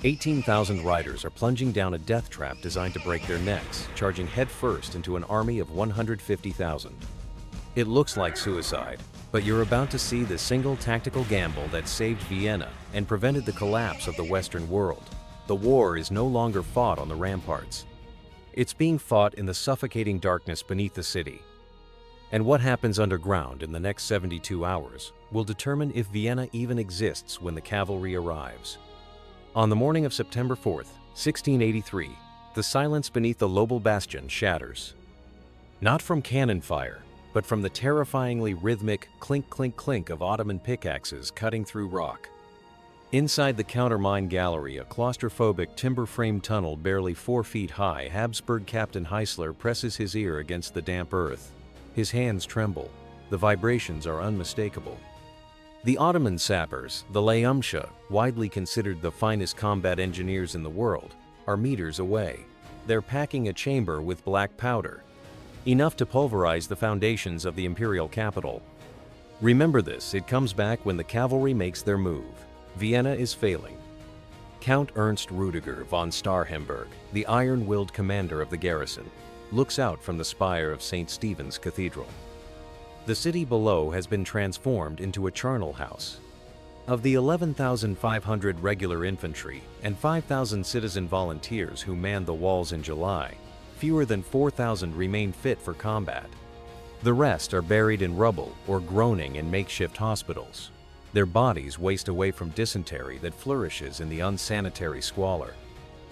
18,000 riders are plunging down a death trap designed to break their necks, charging headfirst into an army of 150,000. It looks like suicide, but you're about to see the single tactical gamble that saved Vienna and prevented the collapse of the Western world. The war is no longer fought on the ramparts. It's being fought in the suffocating darkness beneath the city. And what happens underground in the next 72 hours will determine if Vienna even exists when the cavalry arrives. On the morning of September 4th, 1683, the silence beneath the Lobel bastion shatters. Not from cannon fire, but from the terrifyingly rhythmic clink-clink-clink of Ottoman pickaxes cutting through rock. Inside the countermine gallery, a claustrophobic timber-framed tunnel barely 4 feet high, Habsburg Captain Heisler presses his ear against the damp earth. His hands tremble. The vibrations are unmistakable. The Ottoman sappers, the Leumsha, widely considered the finest combat engineers in the world, are meters away. They're packing a chamber with black powder, enough to pulverize the foundations of the imperial capital. Remember this, it comes back when the cavalry makes their move. Vienna is failing. Count Ernst Rüdiger von Starhemberg, the iron-willed commander of the garrison, looks out from the spire of St. Stephen's Cathedral. The city below has been transformed into a charnel house. Of the 11,500 regular infantry and 5,000 citizen volunteers who manned the walls in July, fewer than 4,000 remain fit for combat. The rest are buried in rubble or groaning in makeshift hospitals. Their bodies waste away from dysentery that flourishes in the unsanitary squalor.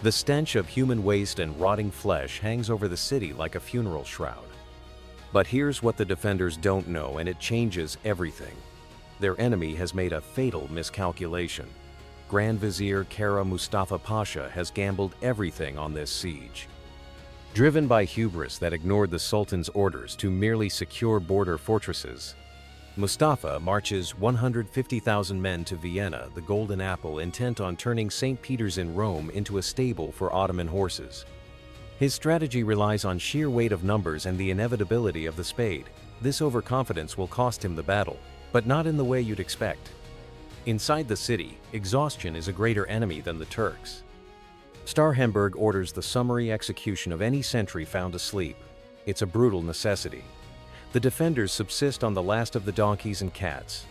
The stench of human waste and rotting flesh hangs over the city like a funeral shroud. But here's what the defenders don't know, and it changes everything. Their enemy has made a fatal miscalculation. Grand Vizier Kara Mustafa Pasha has gambled everything on this siege. Driven by hubris that ignored the Sultan's orders to merely secure border fortresses, Mustafa marches 150,000 men to Vienna, the Golden Apple, intent on turning St. Peter's in Rome into a stable for Ottoman horses. His strategy relies on sheer weight of numbers and the inevitability of the spade. This overconfidence will cost him the battle, but not in the way you'd expect. Inside the city, exhaustion is a greater enemy than the Turks. Starhemberg orders the summary execution of any sentry found asleep. It's a brutal necessity. The defenders subsist on the last of the donkeys and cats.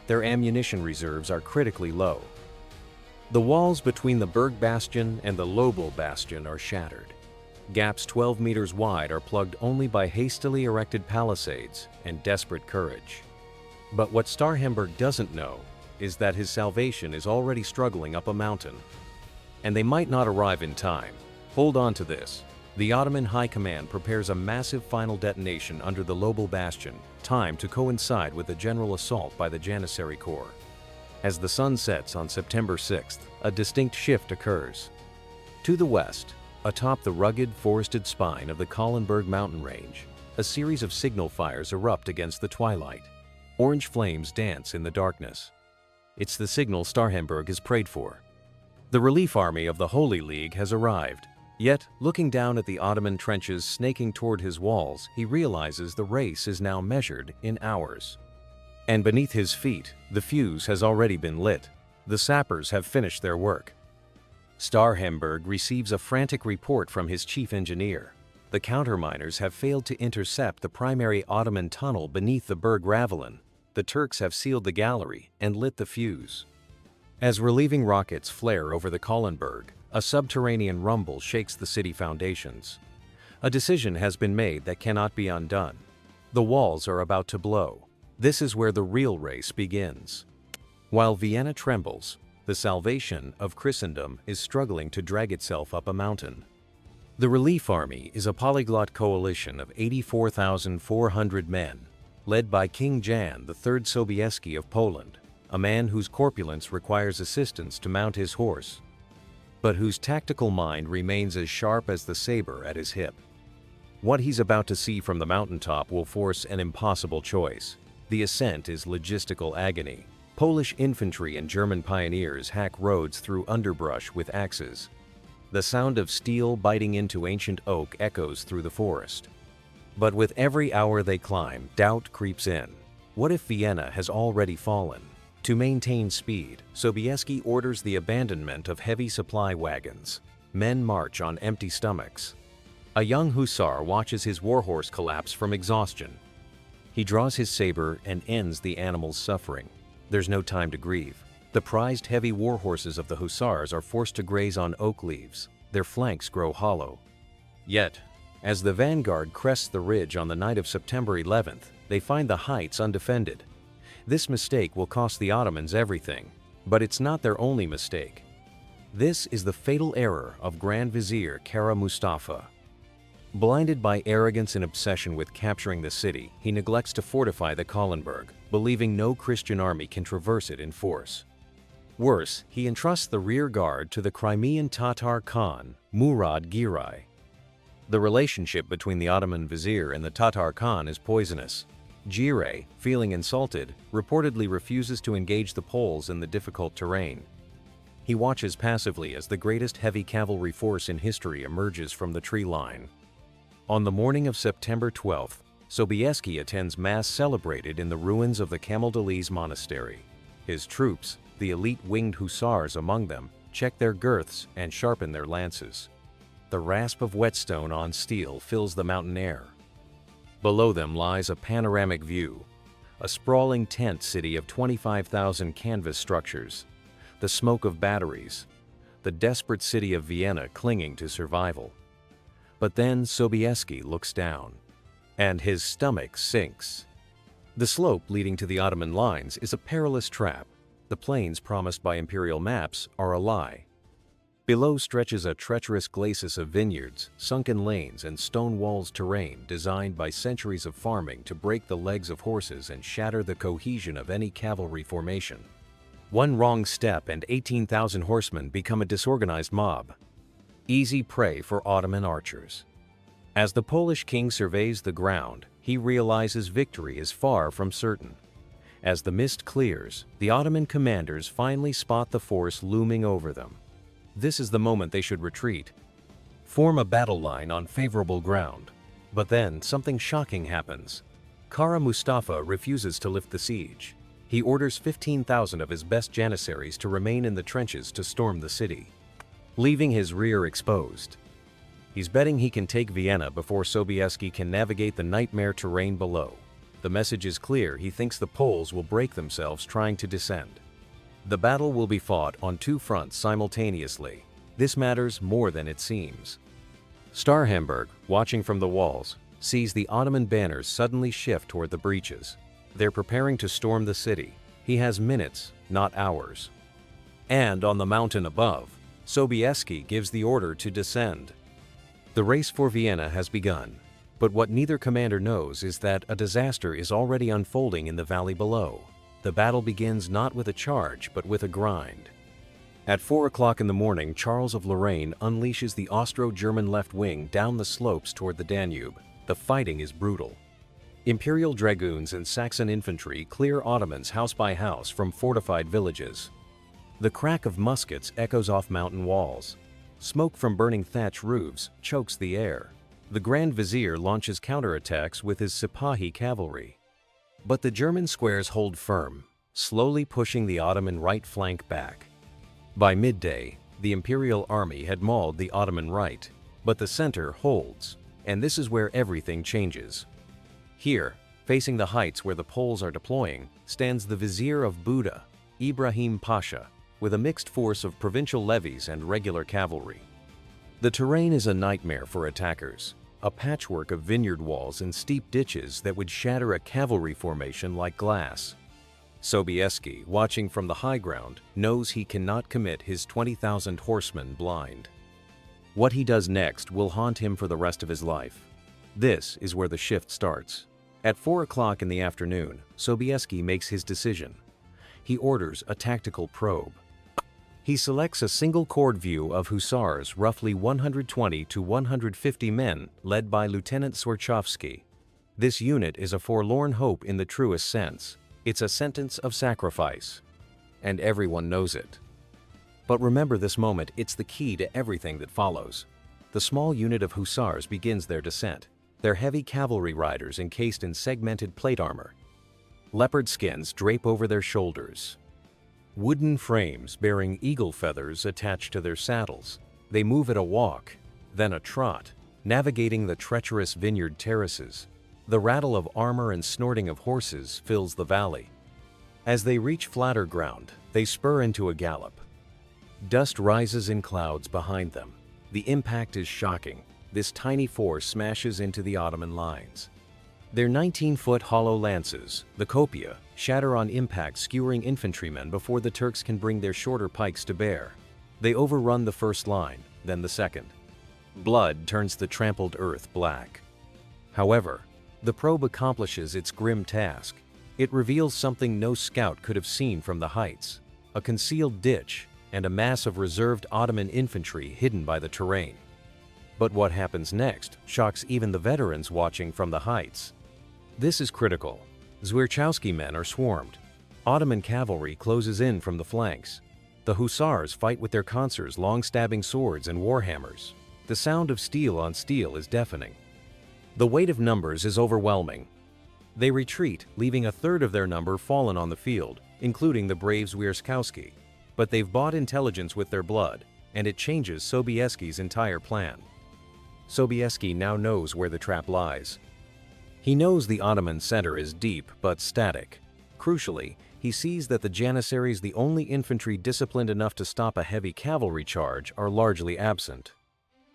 Their ammunition reserves are critically low. The walls between the Berg bastion and the Lobel bastion are shattered. Gaps 12 meters wide are plugged only by hastily erected palisades and desperate courage. But what Starhemberg doesn't know is that his salvation is already struggling up a mountain. And they might not arrive in time. Hold on to this. The Ottoman High Command prepares a massive final detonation under the Lobel bastion, timed to coincide with a general assault by the Janissary Corps. As the sun sets on September 6th, a distinct shift occurs. To the west, atop the rugged, forested spine of the Kahlenberg mountain range, a series of signal fires erupt against the twilight. Orange flames dance in the darkness. It's the signal Starhemberg has prayed for. The relief army of the Holy League has arrived. Yet, looking down at the Ottoman trenches snaking toward his walls, he realizes the race is now measured in hours. And beneath his feet, the fuse has already been lit. The sappers have finished their work. Starhemberg receives a frantic report from his chief engineer. The counterminers have failed to intercept the primary Ottoman tunnel beneath the Berg Ravelin. The Turks have sealed the gallery and lit the fuse. As relieving rockets flare over the Kahlenberg, a subterranean rumble shakes the city foundations. A decision has been made that cannot be undone. The walls are about to blow. This is where the real race begins. While Vienna trembles, the salvation of Christendom is struggling to drag itself up a mountain. The Relief Army is a polyglot coalition of 84,400 men, led by King Jan Sobieski of Poland, a man whose corpulence requires assistance to mount his horse, but whose tactical mind remains as sharp as the saber at his hip. What he's about to see from the mountaintop will force an impossible choice. The ascent is logistical agony. Polish infantry and German pioneers hack roads through underbrush with axes. The sound of steel biting into ancient oak echoes through the forest. But with every hour they climb, doubt creeps in. What if Vienna has already fallen? To maintain speed, Sobieski orders the abandonment of heavy supply wagons. Men march on empty stomachs. A young hussar watches his warhorse collapse from exhaustion. He draws his saber and ends the animal's suffering. There's no time to grieve. The prized heavy warhorses of the hussars are forced to graze on oak leaves. Their flanks grow hollow. Yet, as the vanguard crests the ridge on the night of September 11th, they find the heights undefended. This mistake will cost the Ottomans everything, but it's not their only mistake. This is the fatal error of Grand Vizier Kara Mustafa. Blinded by arrogance and obsession with capturing the city, he neglects to fortify the Kahlenberg, believing no Christian army can traverse it in force. Worse, he entrusts the rear guard to the Crimean Tatar Khan, Murad Giray. The relationship between the Ottoman vizier and the Tatar Khan is poisonous. Giray, feeling insulted, reportedly refuses to engage the Poles in the difficult terrain. He watches passively as the greatest heavy cavalry force in history emerges from the tree line. On the morning of September 12th, Sobieski attends Mass celebrated in the ruins of the Camaldolese Monastery. His troops, the elite winged hussars among them, check their girths and sharpen their lances. The rasp of whetstone on steel fills the mountain air. Below them lies a panoramic view, a sprawling tent city of 25,000 canvas structures, the smoke of batteries, the desperate city of Vienna clinging to survival. But then Sobieski looks down, and his stomach sinks. The slope leading to the Ottoman lines is a perilous trap. The plains promised by imperial maps are a lie. Below stretches a treacherous glacis of vineyards, sunken lanes, and stone walls terrain designed by centuries of farming to break the legs of horses and shatter the cohesion of any cavalry formation. One wrong step and 18,000 horsemen become a disorganized mob. Easy prey for Ottoman archers. As the Polish king surveys the ground, he realizes victory is far from certain. As the mist clears, the Ottoman commanders finally spot the force looming over them. This is the moment they should retreat. Form a battle line on favorable ground. But then something shocking happens. Kara Mustafa refuses to lift the siege. He orders 15,000 of his best janissaries to remain in the trenches to storm the city, leaving his rear exposed. He's betting he can take Vienna before Sobieski can navigate the nightmare terrain below. The message is clear: he thinks the Poles will break themselves trying to descend. The battle will be fought on two fronts simultaneously. This matters more than it seems. Starhemberg, watching from the walls, sees the Ottoman banners suddenly shift toward the breaches. They're preparing to storm the city. He has minutes, not hours. And on the mountain above, Sobieski gives the order to descend. The race for Vienna has begun, but what neither commander knows is that a disaster is already unfolding in the valley below. The battle begins not with a charge, but with a grind. At 4 o'clock in the morning, Charles of Lorraine unleashes the Austro-German left wing down the slopes toward the Danube. The fighting is brutal. Imperial dragoons and Saxon infantry clear Ottomans house by house from fortified villages. The crack of muskets echoes off mountain walls. Smoke from burning thatch roofs chokes the air. The Grand Vizier launches counterattacks with his Sipahi cavalry. But the German squares hold firm, slowly pushing the Ottoman right flank back. By midday, the Imperial army had mauled the Ottoman right, but the center holds, and this is where everything changes. Here, facing the heights where the Poles are deploying, stands the Vizier of Buda, Ibrahim Pasha, with a mixed force of provincial levies and regular cavalry. The terrain is a nightmare for attackers, a patchwork of vineyard walls and steep ditches that would shatter a cavalry formation like glass. Sobieski, watching from the high ground, knows he cannot commit his 20,000 horsemen blind. What he does next will haunt him for the rest of his life. This is where the shift starts. At 4 o'clock in the afternoon, Sobieski makes his decision. He orders a tactical probe. He selects a single-corps view of hussars, roughly 120 to 150 men, led by Lieutenant Swerchovsky. This unit is a forlorn hope in the truest sense. It's a sentence of sacrifice, and everyone knows it. But remember this moment, it's the key to everything that follows. The small unit of hussars begins their descent. They're heavy cavalry riders encased in segmented plate armor. Leopard skins drape over their shoulders. Wooden frames bearing eagle feathers attached to their saddles. They move at a walk, then a trot, navigating the treacherous vineyard terraces. The rattle of armor and snorting of horses fills the valley. As they reach flatter ground, they spur into a gallop. Dust rises in clouds behind them. The impact is shocking. This tiny force smashes into the Ottoman lines. Their 19-foot hollow lances, the copia, shatter on impact, skewering infantrymen before the Turks can bring their shorter pikes to bear. They overrun the first line, then the second. Blood turns the trampled earth black. However, the probe accomplishes its grim task. It reveals something no scout could have seen from the heights: a concealed ditch and a mass of reserved Ottoman infantry hidden by the terrain. But what happens next shocks even the veterans watching from the heights. This is critical. Zwierczowski men are swarmed. Ottoman cavalry closes in from the flanks. The hussars fight with their konsers, long-stabbing swords and warhammers. The sound of steel on steel is deafening. The weight of numbers is overwhelming. They retreat, leaving a third of their number fallen on the field, including the brave Zwierczowski. But they've bought intelligence with their blood, and it changes Sobieski's entire plan. Sobieski now knows where the trap lies. He knows the Ottoman center is deep but static. Crucially, he sees that the Janissaries, the only infantry disciplined enough to stop a heavy cavalry charge, are largely absent.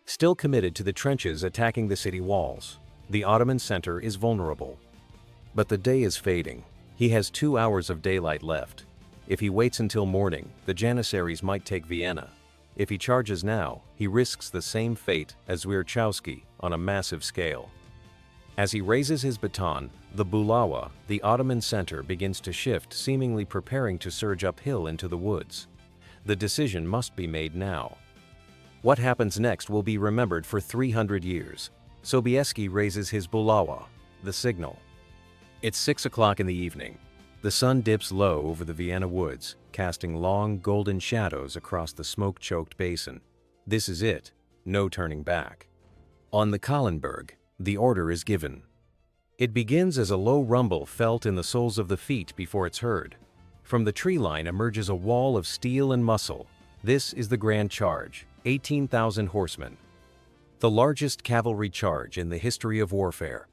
Still committed to the trenches attacking the city walls, the Ottoman center is vulnerable. But the day is fading. He has 2 hours of daylight left. If he waits until morning, the Janissaries might take Vienna. If he charges now, he risks the same fate as Zwierczowski on a massive scale. As he raises his baton, the Bulawa, the Ottoman center, begins to shift, seemingly preparing to surge uphill into the woods. The decision must be made now. What happens next will be remembered for 300 years. Sobieski raises his Bulawa, the signal. It's 6 o'clock in the evening. The sun dips low over the Vienna woods, casting long golden shadows across the smoke-choked basin. This is it, no turning back. On the Kahlenberg, the order is given. It begins as a low rumble felt in the soles of the feet before it's heard. From the tree line emerges a wall of steel and muscle. This is the grand charge, 18,000 horsemen. The largest cavalry charge in the history of warfare.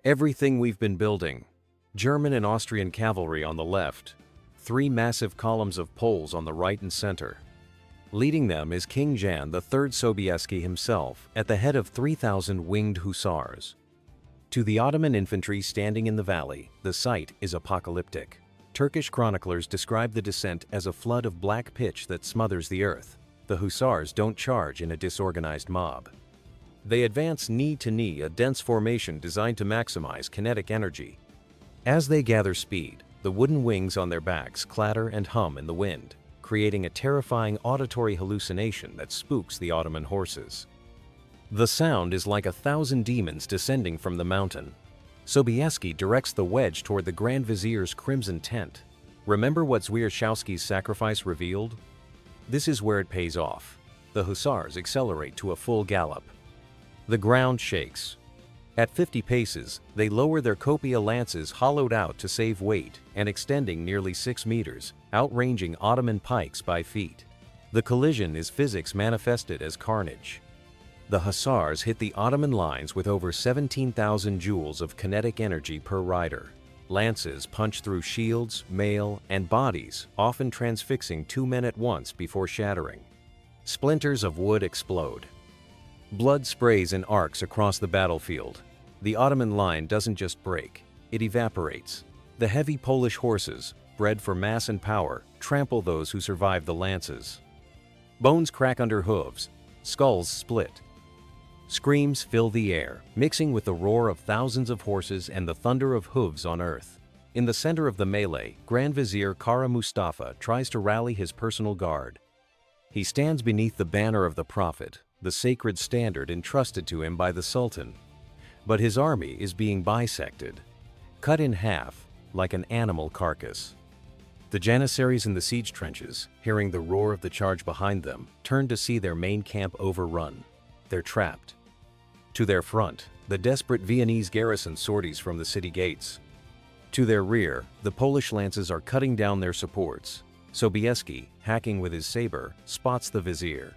Everything we've been building. German and Austrian cavalry on the left, 3 massive columns of Poles on the right and center. Leading them is King Jan III Sobieski himself, at the head of 3,000 winged hussars. To the Ottoman infantry standing in the valley, the sight is apocalyptic. Turkish chroniclers describe the descent as a flood of black pitch that smothers the earth. The hussars don't charge in a disorganized mob. They advance knee to knee, a dense formation designed to maximize kinetic energy. As they gather speed, the wooden wings on their backs clatter and hum in the wind, creating a terrifying auditory hallucination that spooks the Ottoman horses. The sound is like 1,000 demons descending from the mountain. Sobieski directs the wedge toward the Grand Vizier's crimson tent. Remember what Zwierczowski's sacrifice revealed? This is where it pays off. The hussars accelerate to a full gallop. The ground shakes. At 50 paces, they lower their copia lances, hollowed out to save weight and extending nearly 6 meters, outranging Ottoman pikes by feet. The collision is physics manifested as carnage. The hussars hit the Ottoman lines with over 17,000 joules of kinetic energy per rider. Lances punch through shields, mail, and bodies, often transfixing 2 men at once before shattering. Splinters of wood explode. Blood sprays in arcs across the battlefield. The Ottoman line doesn't just break, it evaporates. The heavy Polish horses, bred for mass and power, trample those who survive the lances. Bones crack under hooves, skulls split. Screams fill the air, mixing with the roar of thousands of horses and the thunder of hooves on earth. In the center of the melee, Grand Vizier Kara Mustafa tries to rally his personal guard. He stands beneath the banner of the Prophet, the sacred standard entrusted to him by the Sultan. But his army is being bisected, cut in half like an animal carcass. The Janissaries in the siege trenches, hearing the roar of the charge behind them, turn to see their main camp overrun. They're trapped. To their front, the desperate Viennese garrison sorties from the city gates. To their rear, the Polish lances are cutting down their supports. Sobieski, hacking with his saber, spots the vizier.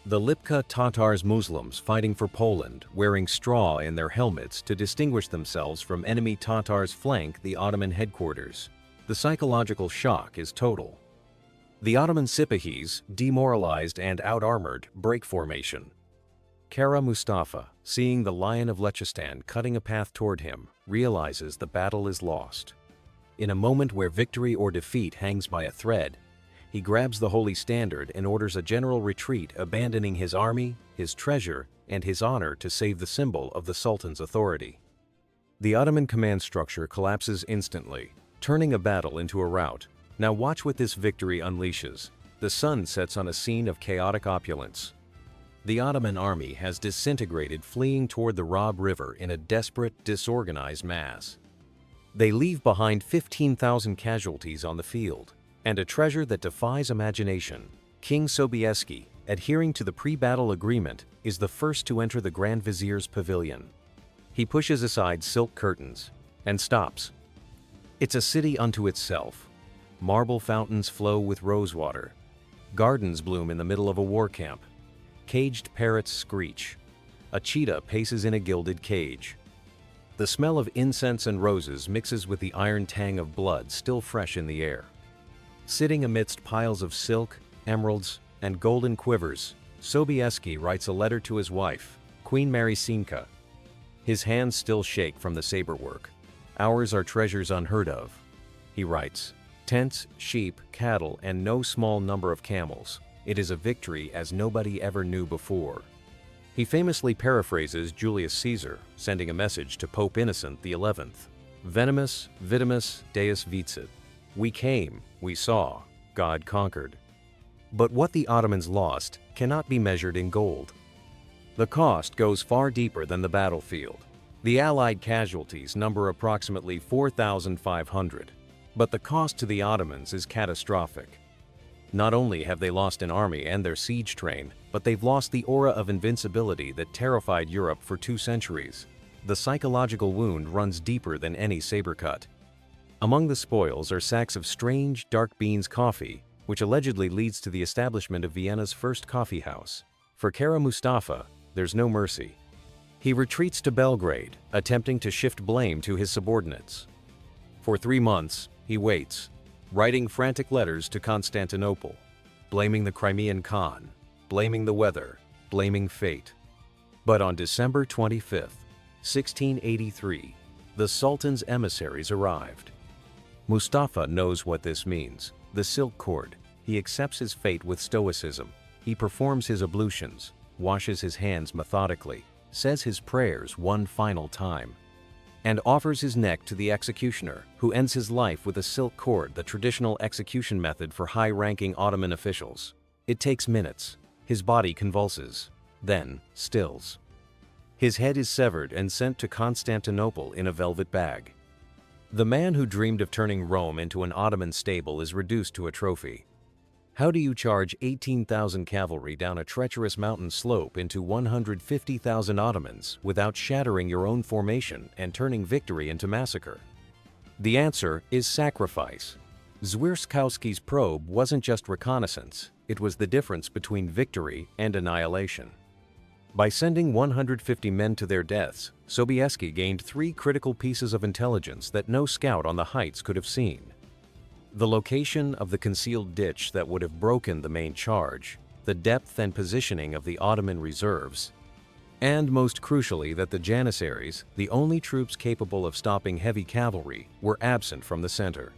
The Lipka Tatars Muslims fighting for Poland, wearing straw in their helmets to distinguish themselves from enemy Tatars flank the Ottoman headquarters. The psychological shock is total. The Ottoman Sipahis, demoralized and out-armored, break formation. Kara Mustafa, seeing the Lion of Lechistan cutting a path toward him, realizes the battle is lost. In a moment where victory or defeat hangs by a thread, he grabs the holy standard and orders a general retreat, abandoning his army, his treasure, and his honor to save the symbol of the Sultan's authority. The Ottoman command structure collapses instantly, turning a battle into a rout. Now watch what this victory unleashes. The sun sets on a scene of chaotic opulence. The Ottoman army has disintegrated, fleeing toward the Rob River in a desperate, disorganized mass. They leave behind 15,000 casualties on the field, and a treasure that defies imagination. King Sobieski, adhering to the pre-battle agreement, is the first to enter the Grand Vizier's pavilion. He pushes aside silk curtains and stops. It's a city unto itself. Marble fountains flow with rosewater. Gardens bloom in the middle of a war camp. Caged parrots screech. A cheetah paces in a gilded cage. The smell of incense and roses mixes with the iron tang of blood still fresh in the air. Sitting amidst piles of silk, emeralds, and golden quivers, Sobieski writes a letter to his wife, Queen Marysinka. His hands still shake from the saber work. Ours are treasures unheard of, he writes. Tents, sheep, cattle, and no small number of camels. It is a victory as nobody ever knew before. He famously paraphrases Julius Caesar, sending a message to Pope Innocent XI. Venemus, vitimus, Deus vicit. We came, we saw, God conquered. But what the Ottomans lost cannot be measured in gold. The cost goes far deeper than the battlefield. The Allied casualties number approximately 4,500. But the cost to the Ottomans is catastrophic. Not only have they lost an army and their siege train, but they've lost the aura of invincibility that terrified Europe for 2 centuries. The psychological wound runs deeper than any saber cut. Among the spoils are sacks of strange, dark beans coffee, which allegedly leads to the establishment of Vienna's first coffee house. For Kara Mustafa, there's no mercy. He retreats to Belgrade, attempting to shift blame to his subordinates. For 3 months, he waits, writing frantic letters to Constantinople, blaming the Crimean Khan, blaming the weather, blaming fate. But on December 25, 1683, the Sultan's emissaries arrived. Mustafa knows what this means. The silk cord. He accepts his fate with stoicism. He performs his ablutions, washes his hands methodically, says his prayers one final time, and offers his neck to the executioner, who ends his life with a silk cord, the traditional execution method for high-ranking Ottoman officials. It takes minutes. His body convulses, then stills. His head is severed and sent to Constantinople in a velvet bag. The man who dreamed of turning Rome into an Ottoman stable is reduced to a trophy. How do you charge 18,000 cavalry down a treacherous mountain slope into 150,000 Ottomans without shattering your own formation and turning victory into massacre? The answer is sacrifice. Zwierzchowski's probe wasn't just reconnaissance, it was the difference between victory and annihilation. By sending 150 men to their deaths, Sobieski gained 3 critical pieces of intelligence that no scout on the heights could have seen. The location of the concealed ditch that would have broken the main charge, the depth and positioning of the Ottoman reserves, and most crucially that the Janissaries, the only troops capable of stopping heavy cavalry, were absent from the center.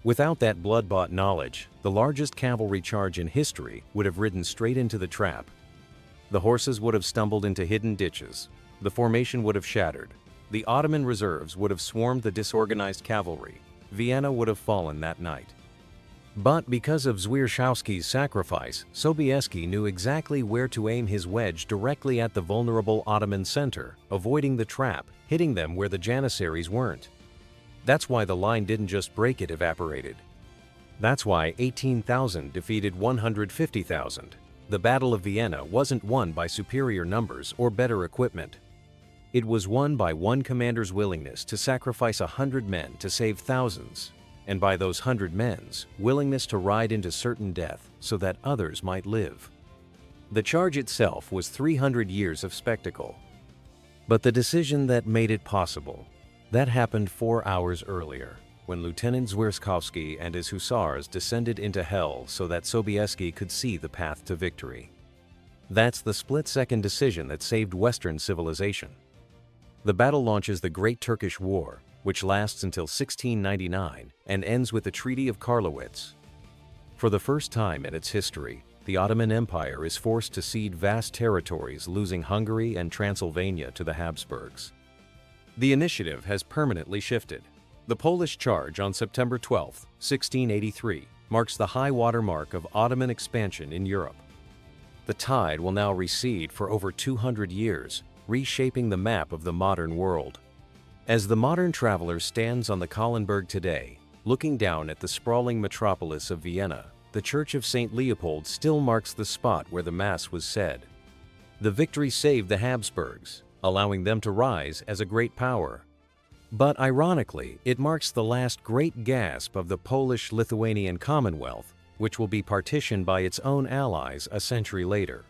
Without that blood-bought knowledge, the largest cavalry charge in history would have ridden straight into the trap. The horses would have stumbled into hidden ditches, the formation would have shattered, the Ottoman reserves would have swarmed the disorganized cavalry. Vienna would have fallen that night. But because of Zwierzchowski's sacrifice, Sobieski knew exactly where to aim his wedge directly at the vulnerable Ottoman center, avoiding the trap, hitting them where the Janissaries weren't. That's why the line didn't just break, it evaporated. That's why 18,000 defeated 150,000. The Battle of Vienna wasn't won by superior numbers or better equipment. It was won by one commander's willingness to sacrifice 100 men to save thousands. and by those 100 men's willingness to ride into certain death so that others might live. The charge itself was 300 years of spectacle. But the decision that made it possible, that happened 4 hours earlier, when Lieutenant Zwierzchowski and his hussars descended into hell so that Sobieski could see the path to victory. That's the split-second decision that saved Western civilization. The battle launches the Great Turkish War, which lasts until 1699 and ends with the Treaty of Karlowitz. For the first time in its history, the Ottoman Empire is forced to cede vast territories, losing Hungary and Transylvania to the Habsburgs. The initiative has permanently shifted. The Polish charge on September 12, 1683, marks the high water mark of Ottoman expansion in Europe. The tide will now recede for over 200 years, reshaping the map of the modern world. As the modern traveler stands on the Kahlenberg today, looking down at the sprawling metropolis of Vienna, the Church of St. Leopold still marks the spot where the Mass was said. The victory saved the Habsburgs, allowing them to rise as a great power. But ironically, it marks the last great gasp of the Polish-Lithuanian Commonwealth, which will be partitioned by its own allies a century later.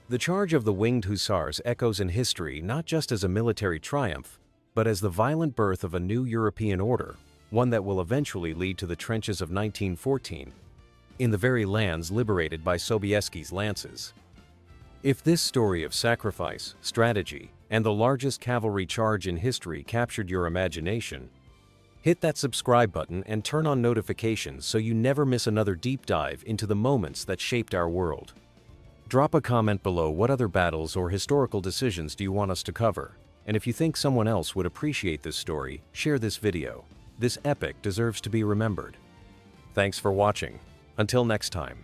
The charge of the Winged Hussars echoes in history not just as a military triumph, but as the violent birth of a new European order, one that will eventually lead to the trenches of 1914, in the very lands liberated by Sobieski's lances. If this story of sacrifice, strategy, and the largest cavalry charge in history captured your imagination, hit that subscribe button and turn on notifications so you never miss another deep dive into the moments that shaped our world. Drop a comment below what other battles or historical decisions do you want us to cover, and if you think someone else would appreciate this story, share this video. This epic deserves to be remembered. Thanks for watching. Until next time.